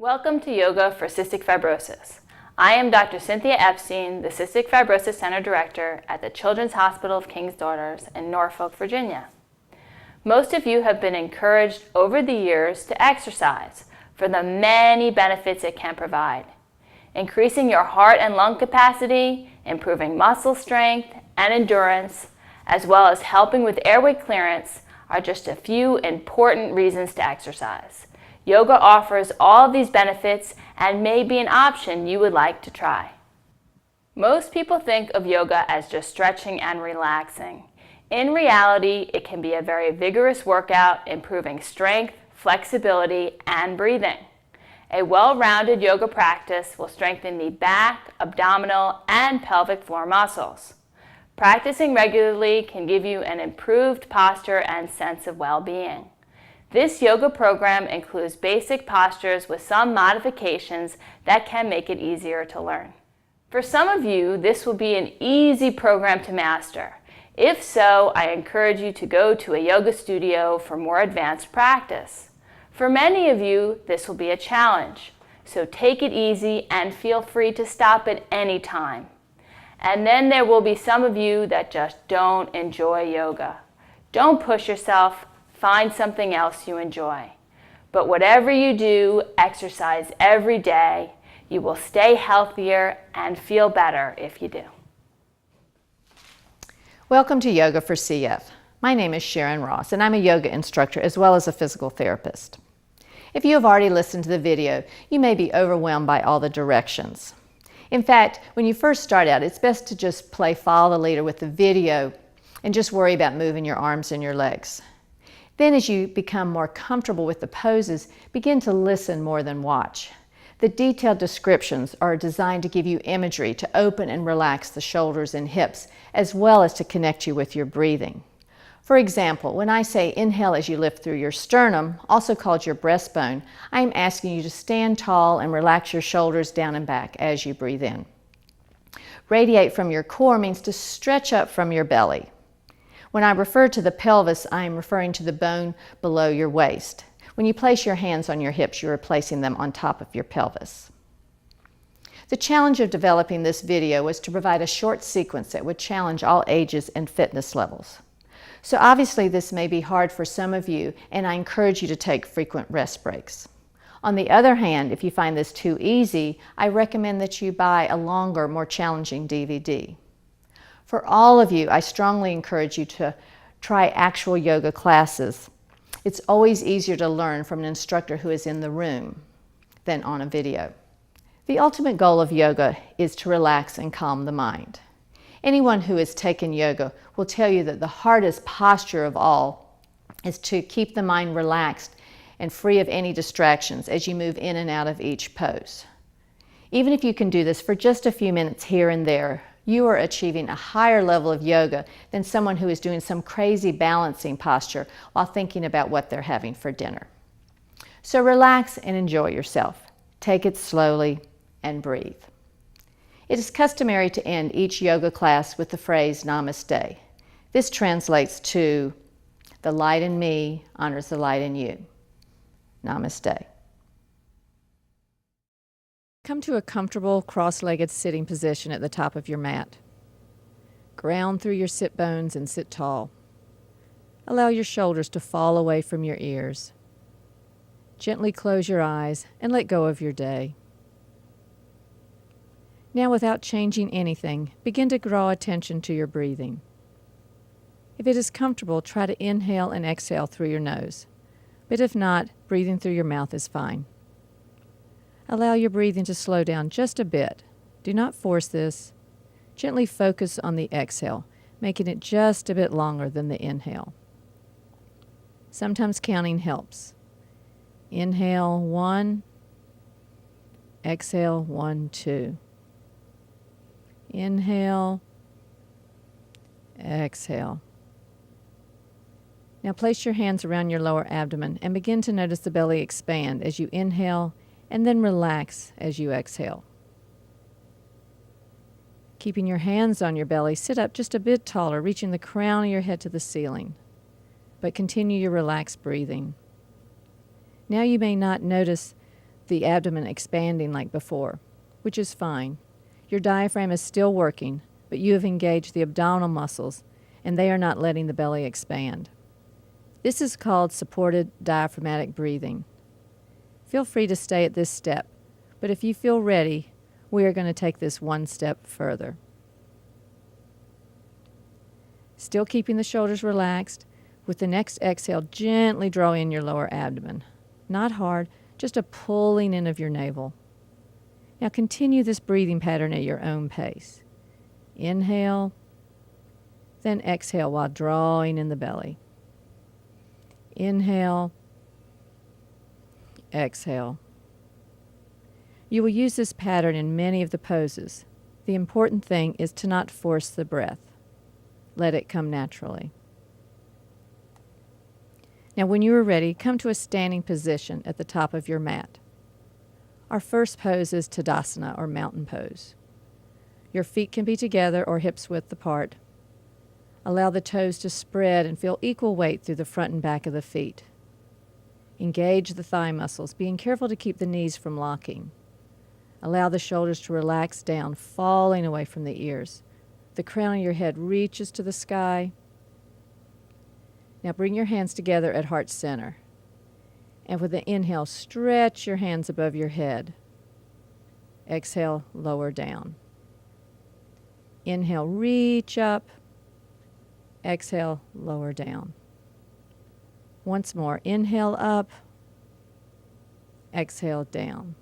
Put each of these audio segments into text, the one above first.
Welcome to Yoga for Cystic Fibrosis. I am Dr. Cynthia Epstein, the Cystic Fibrosis Center Director at the Children's Hospital of King's Daughters in Norfolk, Virginia. Most of you have been encouraged over the years to exercise for the many benefits it can provide. Increasing your heart and lung capacity, improving muscle strength and endurance, as well as helping with airway clearance are just a few important reasons to exercise. Yoga offers all of these benefits and may be an option you would like to try. Most people think of yoga as just stretching and relaxing. In reality, it can be a very vigorous workout, improving strength, flexibility, and breathing. A well-rounded yoga practice will strengthen the back, abdominal, and pelvic floor muscles. Practicing regularly can give you an improved posture and sense of well-being. This yoga program includes basic postures with some modifications that can make it easier to learn. For some of you, this will be an easy program to master. If so, I encourage you to go to a yoga studio for more advanced practice. For many of you, this will be a challenge, so take it easy and feel free to stop at any time. And then there will be some of you that just don't enjoy yoga. Don't push yourself. Find something else you enjoy. But whatever you do, exercise every day. You will stay healthier and feel better if you do. Welcome to Yoga for CF. My name is Sharon Ross, and I'm a yoga instructor as well as a physical therapist. If you have already listened to the video, you may be overwhelmed by all the directions. In fact, when you first start out, it's best to just play follow the leader with the video and just worry about moving your arms and your legs. Then as you become more comfortable with the poses, begin to listen more than watch. The detailed descriptions are designed to give you imagery to open and relax the shoulders and hips, as well as to connect you with your breathing. For example, when I say inhale as you lift through your sternum, also called your breastbone, I am asking you to stand tall and relax your shoulders down and back as you breathe in. Radiate from your core means to stretch up from your belly. When I refer to the pelvis, I am referring to the bone below your waist. When you place your hands on your hips, you are placing them on top of your pelvis. The challenge of developing this video was to provide a short sequence that would challenge all ages and fitness levels. So obviously this may be hard for some of you, and I encourage you to take frequent rest breaks. On the other hand, if you find this too easy, I recommend that you buy a longer, more challenging DVD. For all of you, I strongly encourage you to try actual yoga classes. It's always easier to learn from an instructor who is in the room than on a video. The ultimate goal of yoga is to relax and calm the mind. Anyone who has taken yoga will tell you that the hardest posture of all is to keep the mind relaxed and free of any distractions as you move in and out of each pose. Even if you can do this for just a few minutes here and there, you are achieving a higher level of yoga than someone who is doing some crazy balancing posture while thinking about what they're having for dinner. So relax and enjoy yourself. Take it slowly and breathe. It is customary to end each yoga class with the phrase Namaste. This translates to, "The light in me honors the light in you." Namaste. Come to a comfortable cross-legged sitting position at the top of your mat. Ground through your sit bones and sit tall. Allow your shoulders to fall away from your ears. Gently close your eyes and let go of your day. Now, without changing anything, begin to draw attention to your breathing. If it is comfortable, try to inhale and exhale through your nose, but if not, breathing through your mouth is fine. Allow your breathing to slow down just a bit. Do not force this. Gently focus on the exhale, making it just a bit longer than the inhale. Sometimes counting helps. Inhale 1, exhale 1, 2. Inhale, exhale. Now place your hands around your lower abdomen and begin to notice the belly expand as you inhale and then relax as you exhale. Keeping your hands on your belly, sit up just a bit taller, reaching the crown of your head to the ceiling. But continue your relaxed breathing. Now you may not notice the abdomen expanding like before, which is fine. Your diaphragm is still working, but you have engaged the abdominal muscles, and they are not letting the belly expand. This is called supported diaphragmatic breathing. Feel free to stay at this step, but if you feel ready, we are going to take this one step further. Still keeping the shoulders relaxed, with the next exhale, gently draw in your lower abdomen. Not hard, just a pulling in of your navel. Now continue this breathing pattern at your own pace. Inhale, then exhale while drawing in the belly. Inhale, exhale. You will use this pattern in many of the poses. The important thing is to not force the breath. Let it come naturally. Now when you are ready, come to a standing position at the top of your mat. Our first pose is Tadasana, or mountain pose. Your feet can be together or hips width apart. Allow the toes to spread and feel equal weight through the front and back of the feet. Engage the thigh muscles, being careful to keep the knees from locking. Allow the shoulders to relax down, falling away from the ears. The crown of your head reaches to the sky. Now bring your hands together at heart center. And with an inhale, stretch your hands above your head. Exhale, lower down. Inhale, reach up. Exhale, lower down. Once more, inhale up. Exhale, down.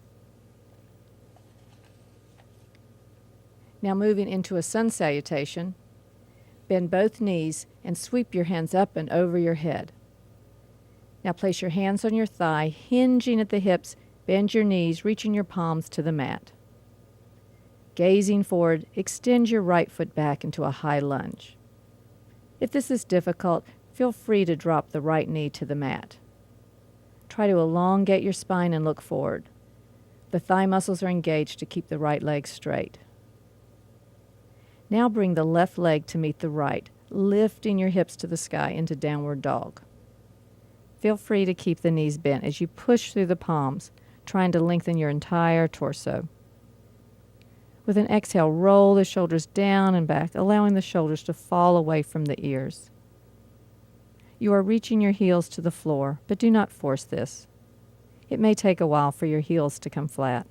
Now moving into a sun salutation, bend both knees and sweep your hands up and over your head. Now place your hands on your thigh, hinging at the hips, bend your knees, reaching your palms to the mat. Gazing forward, extend your right foot back into a high lunge. If this is difficult, feel free to drop the right knee to the mat. Try to elongate your spine and look forward. The thigh muscles are engaged to keep the right leg straight. Now bring the left leg to meet the right, lifting your hips to the sky into downward dog. Feel free to keep the knees bent as you push through the palms, trying to lengthen your entire torso. With an exhale, roll the shoulders down and back, allowing the shoulders to fall away from the ears. You are reaching your heels to the floor, but do not force this. It may take a while for your heels to come flat.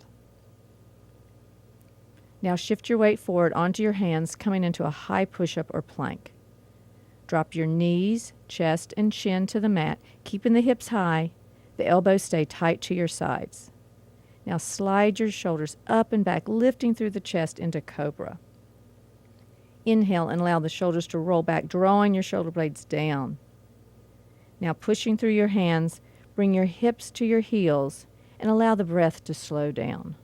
Now shift your weight forward onto your hands, coming into a high push-up or plank. Drop your knees, chest, and chin to the mat, keeping the hips high. The elbows stay tight to your sides. Now slide your shoulders up and back, lifting through the chest into cobra. Inhale and allow the shoulders to roll back, drawing your shoulder blades down. Now pushing through your hands, bring your hips to your heels and allow the breath to slow down.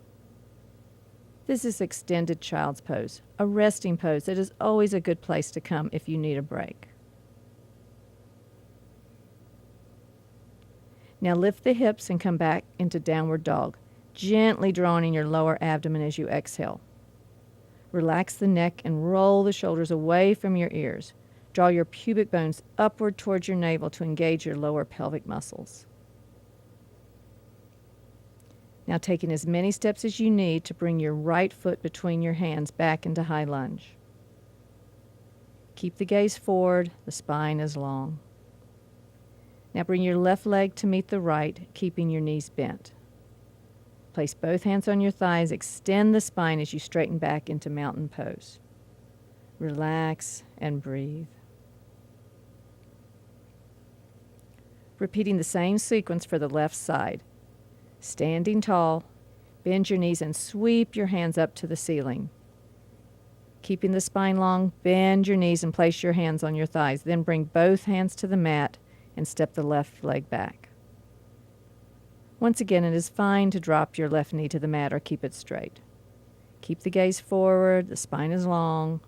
This is extended child's pose, a resting pose that is always a good place to come if you need a break. Now lift the hips and come back into downward dog, gently drawing in your lower abdomen as you exhale. Relax the neck and roll the shoulders away from your ears. Draw your pubic bones upward towards your navel to engage your lower pelvic muscles. Now taking as many steps as you need to bring your right foot between your hands back into high lunge. Keep the gaze forward, the spine is long. Now bring your left leg to meet the right, keeping your knees bent. Place both hands on your thighs, extend the spine as you straighten back into mountain pose. Relax and breathe. Repeating the same sequence for the left side. Standing tall, bend your knees and sweep your hands up to the ceiling. Keeping the spine long, bend your knees and place your hands on your thighs. Then bring both hands to the mat and step the left leg back. Once again, it is fine to drop your left knee to the mat or keep it straight. Keep the gaze forward, the spine is long.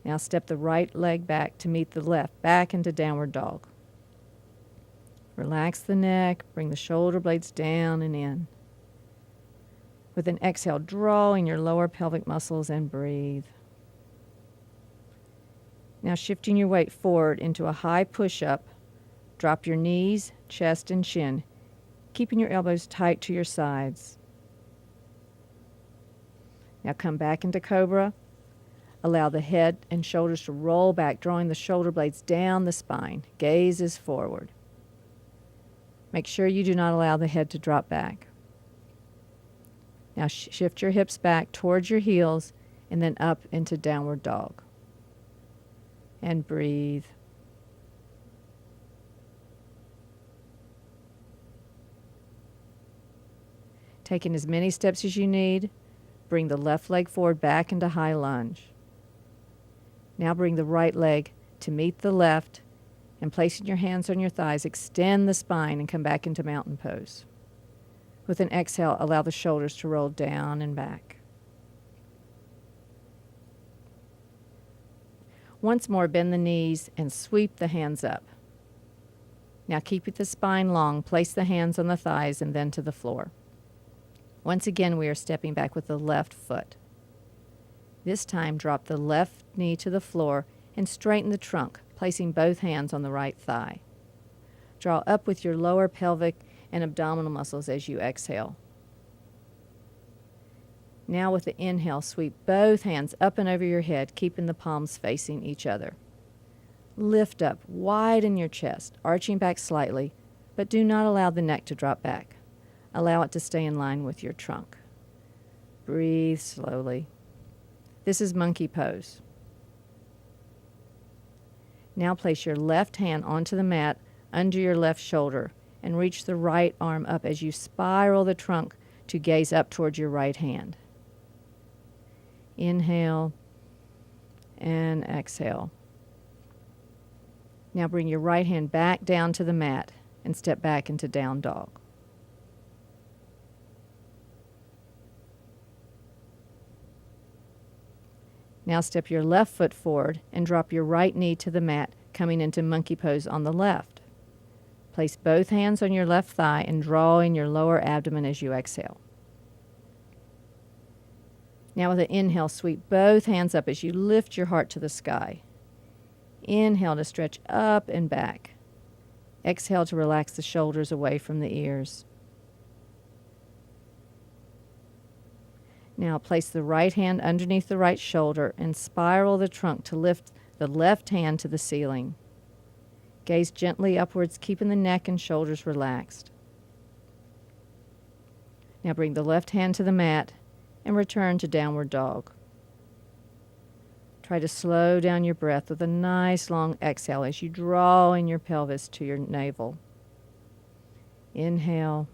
Now step the right leg back to meet the left, back into downward dog. Relax the neck, bring the shoulder blades down and in. With an exhale, draw in your lower pelvic muscles and breathe. Now shifting your weight forward into a high push-up, drop your knees, chest, and chin, keeping your elbows tight to your sides. Now come back into Cobra. Allow the head and shoulders to roll back, drawing the shoulder blades down the spine. Gaze is forward. Make sure you do not allow the head to drop back. Now shift your hips back towards your heels and then up into downward dog. And breathe. Taking as many steps as you need, bring the left leg forward back into high lunge. Now bring the right leg to meet the left, and placing your hands on your thighs, extend the spine and come back into mountain pose. With an exhale, allow the shoulders to roll down and back. Once more, bend the knees and sweep the hands up. Now keep the spine long, place the hands on the thighs and then to the floor. Once again, we are stepping back with the left foot. This time, drop the left knee to the floor and straighten the trunk, placing both hands on the right thigh. Draw up with your lower pelvic and abdominal muscles as you exhale. Now with the inhale, sweep both hands up and over your head, keeping the palms facing each other. Lift up, widen your chest, arching back slightly, but do not allow the neck to drop back. Allow it to stay in line with your trunk. Breathe slowly. This is monkey pose. Now place your left hand onto the mat under your left shoulder and reach the right arm up as you spiral the trunk to gaze up towards your right hand. Inhale and exhale. Now bring your right hand back down to the mat and step back into down dog. Now step your left foot forward and drop your right knee to the mat, coming into monkey pose on the left. Place both hands on your left thigh and draw in your lower abdomen as you exhale. Now with an inhale, sweep both hands up as you lift your heart to the sky. Inhale to stretch up and back. Exhale to relax the shoulders away from the ears. Now place the right hand underneath the right shoulder and spiral the trunk to lift the left hand to the ceiling. Gaze gently upwards, keeping the neck and shoulders relaxed. Now bring the left hand to the mat and return to downward dog. Try to slow down your breath with a nice long exhale as you draw in your pelvis to your navel. Inhale,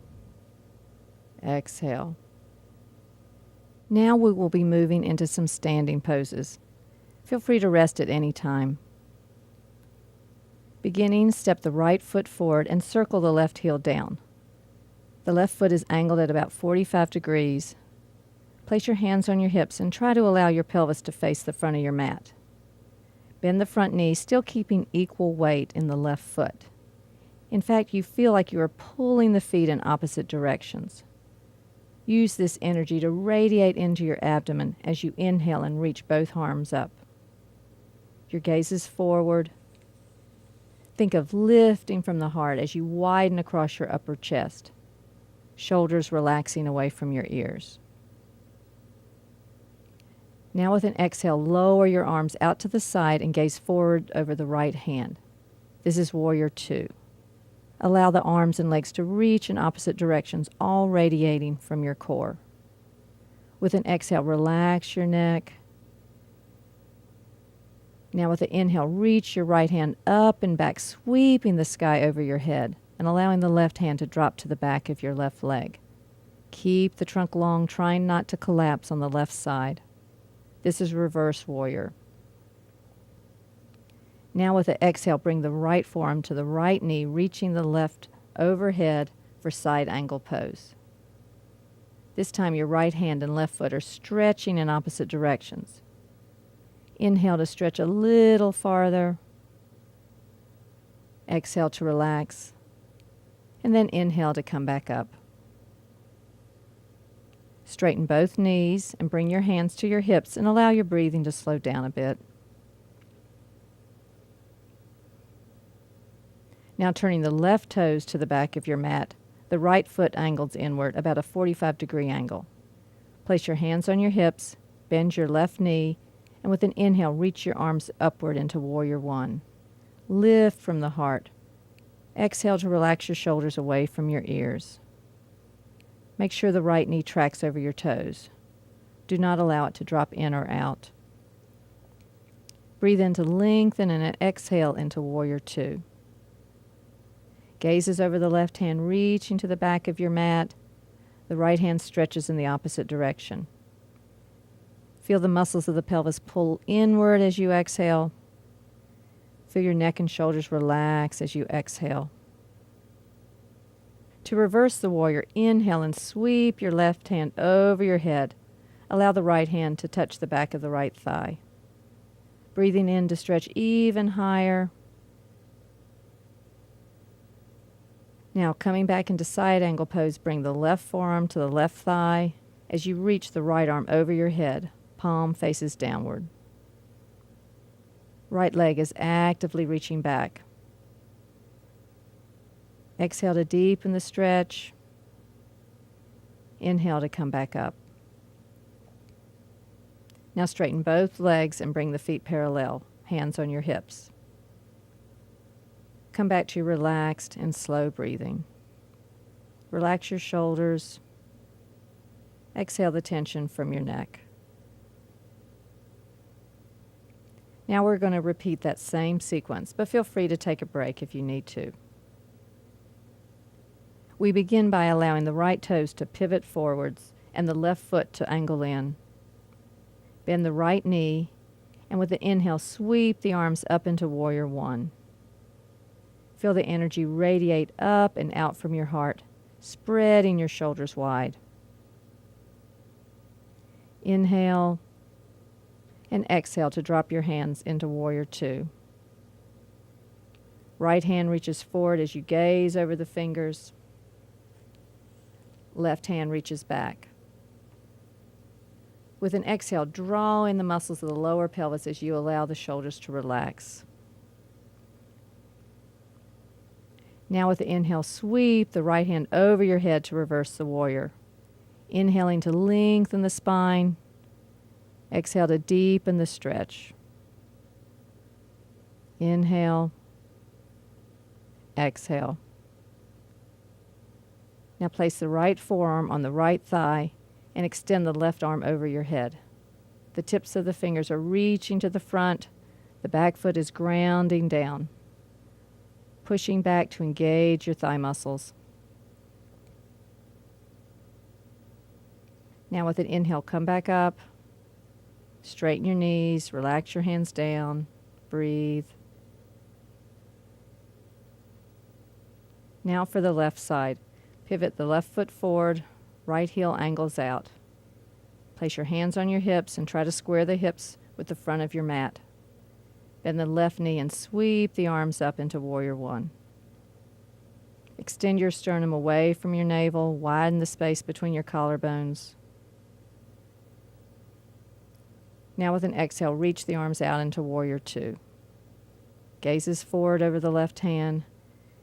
exhale. Now we will be moving into some standing poses. Feel free to rest at any time. Beginning, step the right foot forward and circle the left heel down. The left foot is angled at about 45 degrees. Place your hands on your hips and try to allow your pelvis to face the front of your mat. Bend the front knee, still keeping equal weight in the left foot. In fact, you feel like you are pulling the feet in opposite directions. Use this energy to radiate into your abdomen as you inhale and reach both arms up. Your gaze is forward. Think of lifting from the heart as you widen across your upper chest, shoulders relaxing away from your ears. Now with an exhale, lower your arms out to the side and gaze forward over the right hand. This is Warrior 2. Allow the arms and legs to reach in opposite directions, all radiating from your core. With an exhale, relax your neck. Now with an inhale, reach your right hand up and back, sweeping the sky over your head and allowing the left hand to drop to the back of your left leg. Keep the trunk long, trying not to collapse on the left side. This is Reverse Warrior. Now with an exhale, bring the right forearm to the right knee, reaching the left overhead for side angle pose. This time your right hand and left foot are stretching in opposite directions. Inhale to stretch a little farther. Exhale to relax. And then inhale to come back up. Straighten both knees and bring your hands to your hips and allow your breathing to slow down a bit. Now turning the left toes to the back of your mat, The right foot angles inward, about a 45-degree angle. Place your hands on your hips, bend your left knee, and with an inhale, reach your arms upward into Warrior One. Lift from the heart. Exhale to relax your shoulders away from your ears. Make sure the right knee tracks over your toes. Do not allow it to drop in or out. Breathe in to lengthen and exhale into Warrior Two. Gaze is over the left hand, reaching to the back of your mat. The right hand stretches in the opposite direction. Feel the muscles of the pelvis pull inward as you exhale. Feel your neck and shoulders relax as you exhale. To reverse the warrior, inhale and sweep your left hand over your head. Allow the right hand to touch the back of the right thigh. Breathing in to stretch even higher. Now, coming back into side angle pose, bring the left forearm to the left thigh as you reach the right arm over your head. Palm faces downward. Right leg is actively reaching back. Exhale to deepen the stretch. Inhale to come back up. Now straighten both legs and bring the feet parallel, hands on your hips. Come back to relaxed and slow breathing. Relax your shoulders. Exhale the tension from your neck. Now we're going to repeat that same sequence, but feel free to take a break if you need to. We begin by allowing the right toes to pivot forwards and the left foot to angle in. Bend the right knee, and with the inhale, sweep the arms up into Warrior One. Feel the energy radiate up and out from your heart, spreading your shoulders wide. Inhale and exhale to drop your hands into Warrior Two. Right hand reaches forward as you gaze over the fingers. Left hand reaches back. With an exhale, draw in the muscles of the lower pelvis as you allow the shoulders to relax. Now with the inhale, sweep the right hand over your head to reverse the warrior. Inhaling to lengthen the spine. Exhale to deepen the stretch. Inhale. Exhale. Now place the right forearm on the right thigh and extend the left arm over your head. The tips of the fingers are reaching to the front. The back foot is grounding down, pushing back to engage your thigh muscles. Now with an inhale, come back up. Straighten your knees, relax your hands down, breathe. Now for the left side. Pivot the left foot forward, right heel angles out. Place your hands on your hips and try to square the hips with the front of your mat. Bend the left knee and sweep the arms up into Warrior One. Extend your sternum away from your navel, widen the space between your collarbones. Now with an exhale, reach the arms out into Warrior Two. Gazes forward over the left hand.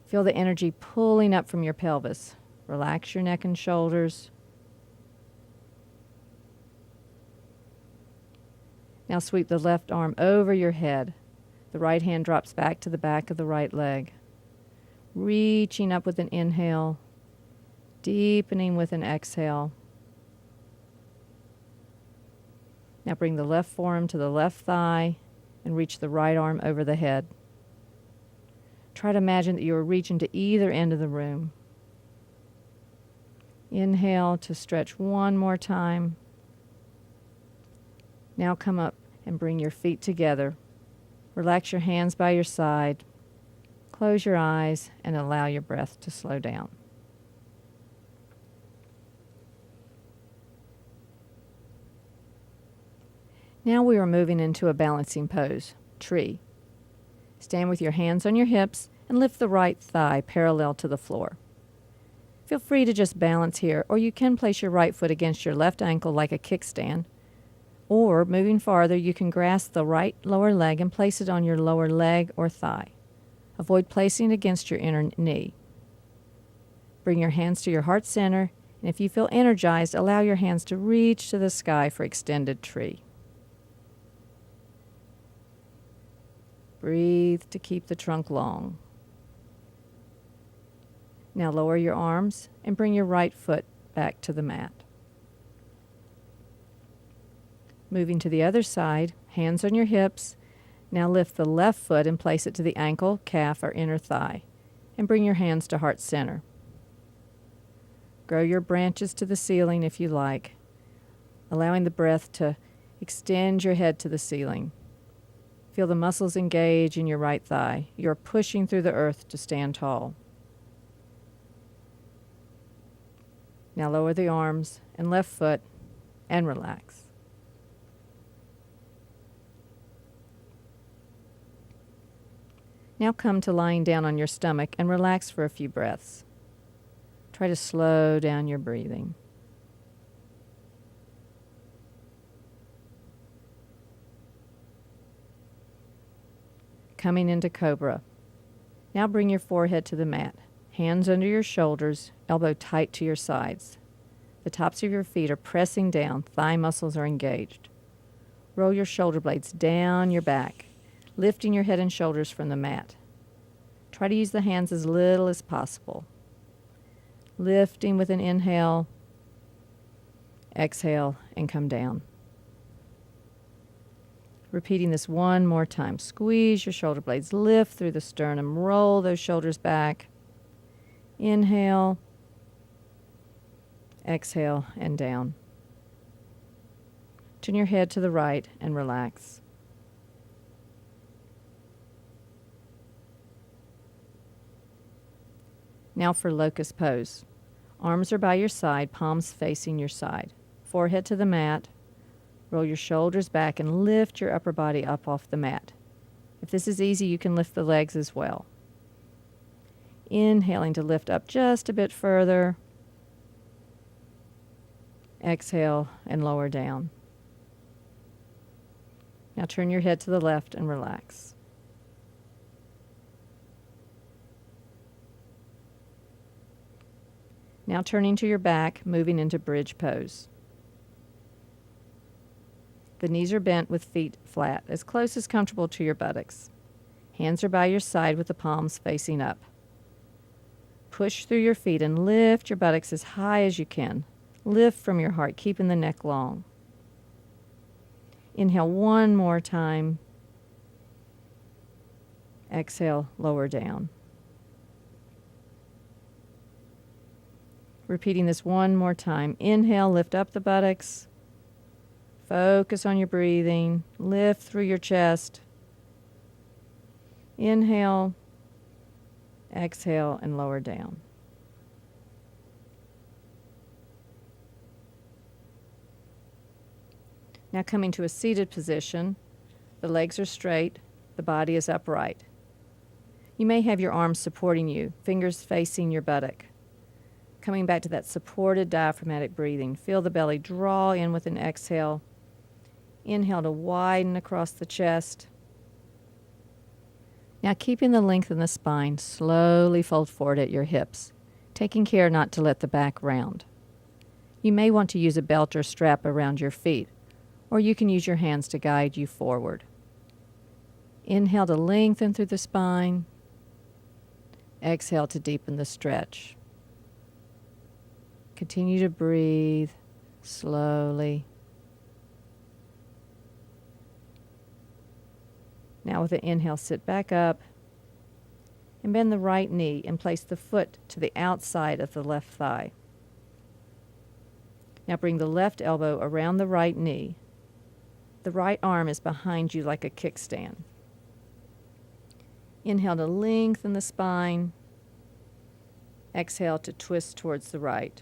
Feel the energy pulling up from your pelvis. Relax your neck and shoulders. Now sweep the left arm over your head. The right hand drops back to the back of the right leg. Reaching up with an inhale, deepening with an exhale. Now bring the left forearm to the left thigh and reach the right arm over the head. Try to imagine that you are reaching to either end of the room. Inhale to stretch one more time. Now come up and bring your feet together. Relax your hands by your side. Close your eyes and allow your breath to slow down. Now we are moving into a balancing pose, tree. Stand with your hands on your hips and lift the right thigh parallel to the floor. Feel free to just balance here, or you can place your right foot against your left ankle like a kickstand. Or, moving farther, you can grasp the right lower leg and place it on your lower leg or thigh. Avoid placing it against your inner knee. Bring your hands to your heart center, and if you feel energized, allow your hands to reach to the sky for extended tree. Breathe to keep the trunk long. Now lower your arms and bring your right foot back to the mat. Moving to the other side, hands on your hips. Now lift the left foot and place it to the ankle, calf, or inner thigh, and bring your hands to heart center. Grow your branches to the ceiling if you like, allowing the breath to extend your head to the ceiling. Feel the muscles engage in your right thigh. You're pushing through the earth to stand tall. Now lower the arms and left foot and relax. Now come to lying down on your stomach and relax for a few breaths. Try to slow down your breathing. Coming into Cobra. Now bring your forehead to the mat. Hands under your shoulders, elbow tight to your sides. The tops of your feet are pressing down, thigh muscles are engaged. Roll your shoulder blades down your back, lifting your head and shoulders from the mat. Try to use the hands as little as possible. Lifting with an inhale, exhale, and come down. Repeating this one more time. Squeeze your shoulder blades, lift through the sternum, roll those shoulders back. Inhale, exhale, and down. Turn your head to the right and relax. Now for locust pose. Arms are by your side, palms facing your side. Forehead to the mat. Roll your shoulders back and lift your upper body up off the mat. If this is easy, you can lift the legs as well. Inhaling to lift up just a bit further. Exhale and lower down. Now turn your head to the left and relax. Now turning to your back, moving into bridge pose. The knees are bent with feet flat, as close as comfortable to your buttocks. Hands are by your side with the palms facing up. Push through your feet and lift your buttocks as high as you can. Lift from your heart, keeping the neck long. Inhale one more time. Exhale, lower down. Repeating this one more time. Inhale, lift up the buttocks. Focus on your breathing. Lift through your chest. Inhale, exhale, and lower down. Now coming to a seated position. The legs are straight. The body is upright. You may have your arms supporting you, fingers facing your buttock. Coming back to that supported diaphragmatic breathing. Feel the belly draw in with an exhale. Inhale to widen across the chest. Now keeping the length in the spine, slowly fold forward at your hips, taking care not to let the back round. You may want to use a belt or strap around your feet, or you can use your hands to guide you forward. Inhale to lengthen through the spine. Exhale to deepen the stretch. Continue to breathe slowly. Now with an inhale, sit back up and bend the right knee and place the foot to the outside of the left thigh. Now bring the left elbow around the right knee. The right arm is behind you like a kickstand. Inhale to lengthen the spine. Exhale to twist towards the right.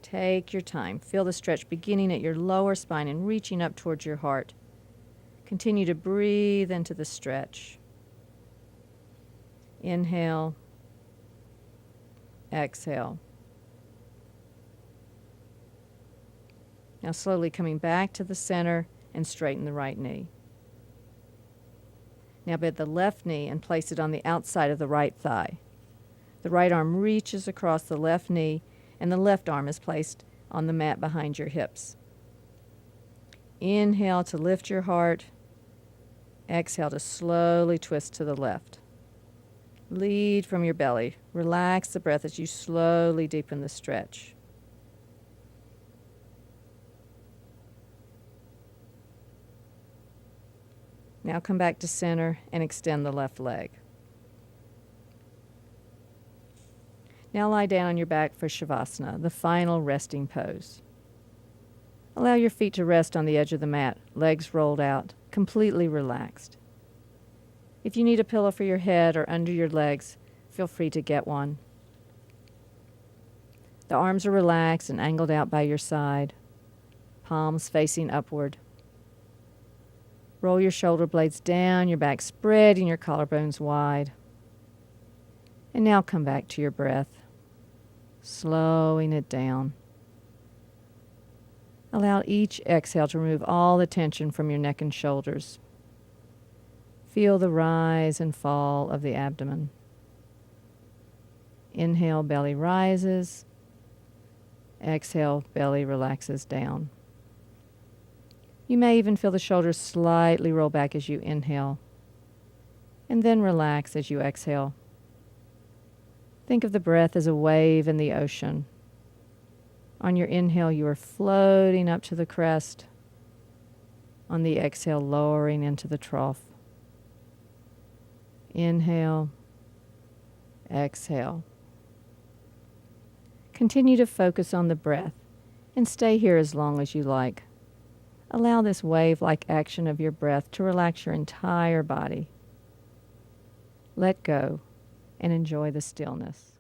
Take your time. Feel the stretch beginning at your lower spine and reaching up towards your heart. Continue to breathe into the stretch. Inhale. Exhale. Now slowly coming back to the center and straighten the right knee. Now bend the left knee and place it on the outside of the right thigh. The right arm reaches across the left knee, and the left arm is placed on the mat behind your hips. Inhale to lift your heart. Exhale to slowly twist to the left. Lead from your belly. Relax the breath as you slowly deepen the stretch. Now come back to center and extend the left leg. Now lie down on your back for Shavasana, the final resting pose. Allow your feet to rest on the edge of the mat, legs rolled out, completely relaxed. If you need a pillow for your head or under your legs, feel free to get one. The arms are relaxed and angled out by your side, palms facing upward. Roll your shoulder blades down your back, spreading your collarbones wide. And now come back to your breath, slowing it down. Allow each exhale to remove all the tension from your neck and shoulders. Feel the rise and fall of the abdomen. Inhale, belly rises. Exhale, belly relaxes down. You may even feel the shoulders slightly roll back as you inhale, and then relax as you exhale. Think of the breath as a wave in the ocean. On your inhale, you are floating up to the crest. On the exhale, lowering into the trough. Inhale, exhale. Continue to focus on the breath and stay here as long as you like. Allow this wave-like action of your breath to relax your entire body. Let go and enjoy the stillness.